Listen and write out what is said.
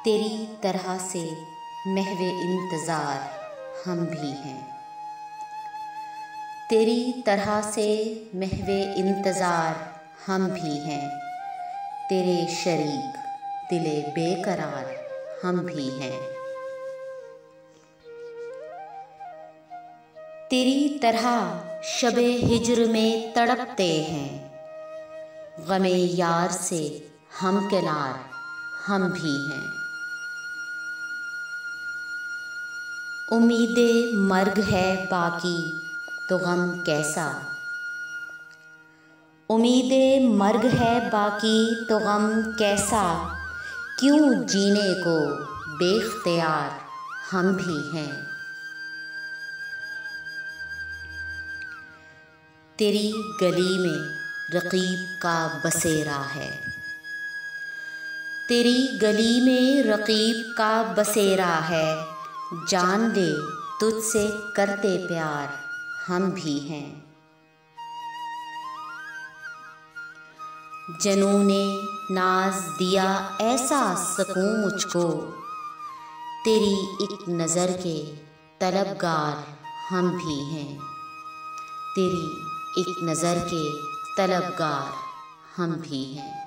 तेरी तरह से महवे इंतज़ार हम भी हैं। तेरी तरह से महवे इंतज़ार हम भी हैं। तेरे शरीक दिले बेकरार हम भी हैं। तेरी तरह शबे हिज्र में तड़पते हैं। गमे यार से हम किनार हम भी हैं। उम्मीदे मर्ग है बाकी तो गम कैसा। उम्मीदे मर्ग है बाकी तो गम कैसा। क्यों जीने को बेख्तियार हम भी हैं। तेरी गली में रकीब का बसेरा है। तेरी गली में रकीब का बसेरा है। जान ले तुझसे करते प्यार हम भी हैं। जनूने नाज दिया ऐसा सकून मुझको। तेरी एक नज़र के तलबगार हम भी हैं। तेरी एक नज़र के तलबगार हम भी हैं।